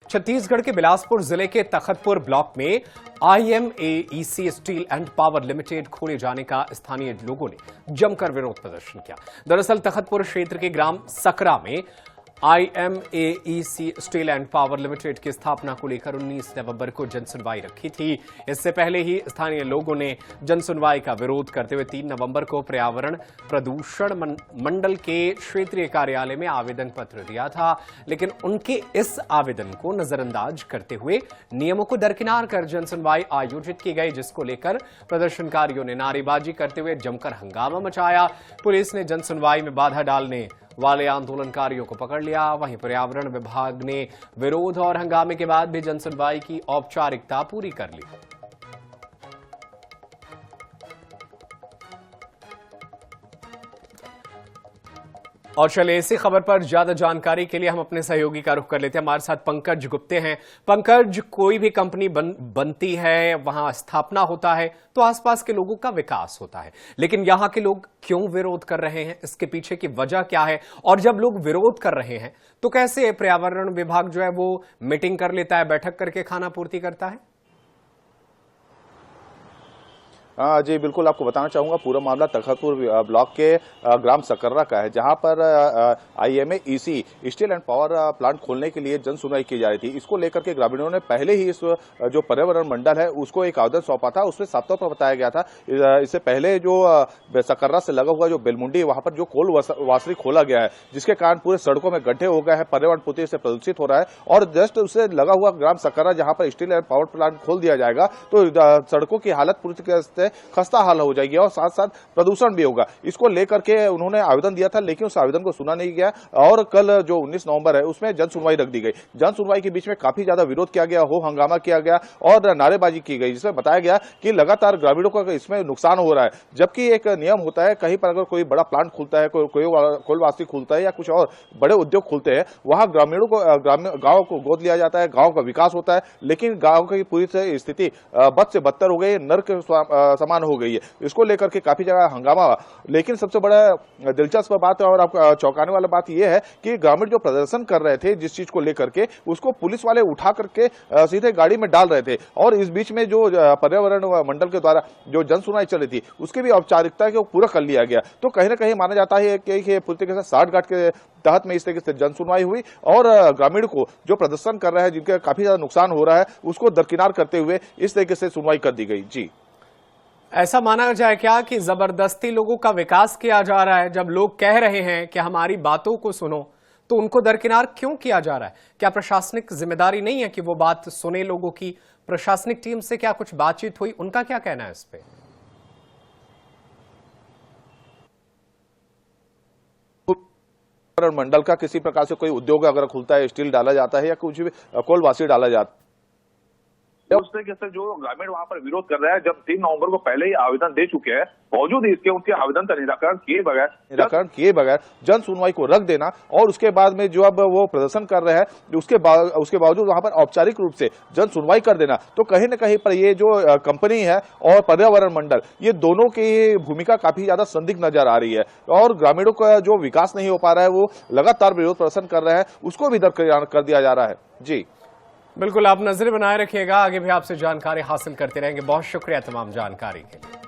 छत्तीसगढ़ के बिलासपुर जिले के तखतपुर ब्लॉक में IMAEC steel and power limited खोले जाने का स्थानीय लोगों ने जमकर विरोध प्रदर्शन किया। दरअसल तखतपुर क्षेत्र के ग्राम सकरा में IMAEC steel and power limited की स्थापना को लेकर 19 नवंबर को जनसुनवाई रखी थी। इससे पहले ही स्थानीय लोगों ने जनसुनवाई का विरोध करते हुए 3 नवंबर को पर्यावरण प्रदूषण मंडल के क्षेत्रीय कार्यालय में आवेदन पत्र दिया था, लेकिन उनके इस आवेदन को नजरअंदाज करते हुए नियमों को दरकिनार कर जनसुनवाई आयोजित की गई, जिसको लेकर प्रदर्शनकारियों ने नारेबाजी करते हुए जमकर हंगामा मचाया। पुलिस ने जनसुनवाई में बाधा डालने वाले आंदोलनकारियों को पकड़ लिया। वहीं पर्यावरण विभाग ने विरोध और हंगामे के बाद भी जनसुनवाई की औपचारिकता पूरी कर ली। और चलिए इसी खबर पर ज्यादा जानकारी के लिए हम अपने सहयोगी का रुख कर लेते हैं। हमारे साथ पंकज गुप्ते हैं। पंकज, कोई भी कंपनी बनती है, वहां स्थापना होता है तो आसपास के लोगों का विकास होता है, लेकिन यहां के लोग क्यों विरोध कर रहे हैं, इसके पीछे की वजह क्या है? और जब लोग विरोध कर रहे हैं तो कैसे पर्यावरण विभाग जो है वो मीटिंग कर लेता है, बैठक करके खाना पूर्ति करता है? जी बिल्कुल, आपको बताना चाहूंगा पूरा मामला तखतपुर ब्लॉक के ग्राम सकर्रा का है, जहां पर IMAEC steel and power plant खोलने के लिए जन सुनवाई की जा रही थी। इसको लेकर के ग्रामीणों ने पहले ही इस जो पर्यावरण मंडल है उसको एक आवेदन सौंपा था। उसमें साफ तौर पर बताया गया था इससे पहले जो सकर्रा से लगा हुआ जो बेलमुंडी, वहां पर जो कोल वासरी खोला गया है, जिसके कारण पूरे सड़कों में गड्ढे हो गए हैं, पर्यावरण पूरी से प्रदूषित हो रहा है। और जस्ट उससे लगा हुआ ग्राम सकर्रा जहां पर स्टील एंड पावर प्लांट खोल दिया जाएगा तो सड़कों की हालत पूरी तरह से खस्ता हाल हो जाएगी और साथ साथ प्रदूषण भी होगा। इसको लेकर के उन्होंने आवेदन दिया था, लेकिन उस आवेदन को सुना नहीं गया और कल जो 19 नवंबर है उसमें जन सुनवाई रख दी गई। जन सुनवाई के बीच में काफी ज्यादा विरोध किया गया, हो हंगामा किया गया और नारेबाजी की गई, जिसमें बताया गया कि लगातार ग्रामीणों को इसमें नुकसान हो रहा है। जबकि एक नियम होता है, कहीं पर अगर कोई बड़ा प्लांट खुलता है, कोई वास्ती खुलता है या कुछ और बड़े उद्योग खुलते हैं, वहां ग्रामीणों को गांव को गोद लिया जाता है, गांव का विकास होता है। लेकिन गांव की पूरी स्थिति बद से बदतर हो गई, नर्क समान हो गई है। इसको लेकर के काफी जगह हंगामा। लेकिन सबसे बड़ा दिलचस्प बात और आपका चौंकाने वाला बात यह है कि ग्रामीण जो प्रदर्शन कर रहे थे जिस चीज को लेकर के, उसको पुलिस वाले उठा करके सीधे गाड़ी में डाल रहे थे। और इस बीच में जो पर्यावरण मंडल के द्वारा जो जन सुनवाई चल रही थी उसकी भी औपचारिकता को पूरा कर लिया गया। तो कहीं ना कहीं माना जाता है कि पूरी तरीके से साठ गांठ के तहत में इस तरीके से जन सुनवाई हुई और ग्रामीण को जो प्रदर्शन कर रहे हैं, जिनका काफी ज्यादा नुकसान हो रहा है, उसको दरकिनार करते हुए इस तरीके से सुनवाई कर दी गई। जी, ऐसा माना जाए क्या कि जबरदस्ती लोगों का विकास किया जा रहा है? जब लोग कह रहे हैं कि हमारी बातों को सुनो, तो उनको दरकिनार क्यों किया जा रहा है? क्या प्रशासनिक जिम्मेदारी नहीं है कि वो बात सुने लोगों की? प्रशासनिक टीम से क्या कुछ बातचीत हुई? उनका क्या कहना है इस पे? मंडल का किसी प्रकार से कोई उद्योग अगर खुलता है, स्टील डाला जाता है या कुछ भी कोल वासरी डाला जाता है, उस तरीके से जो ग्रामीण वहां पर विरोध कर रहा है, जब 3 नवंबर को पहले ही आवेदन दे चुके हैं, बावजूद इसके उनके आवेदन का निराकरण किए बगैर जन सुनवाई को रख देना और उसके बाद में जो अब वो प्रदर्शन कर रहे हैं उसके बावजूद वहां पर औपचारिक रूप से जन सुनवाई कर देना, तो कहीं न कहीं पर ये जो कंपनी है और पर्यावरण मंडल, ये दोनों की भूमिका काफी ज्यादा संदिग्ध नजर आ रही है। और ग्रामीणों का जो विकास नहीं हो पा रहा है, वो लगातार विरोध प्रदर्शन कर रहे हैं, उसको भी दरकिनार कर दिया जा रहा है। जी बिल्कुल, आप नजरें बनाए रखिएगा, आगे भी आपसे जानकारी हासिल करते रहेंगे। बहुत शुक्रिया तमाम जानकारी के लिए।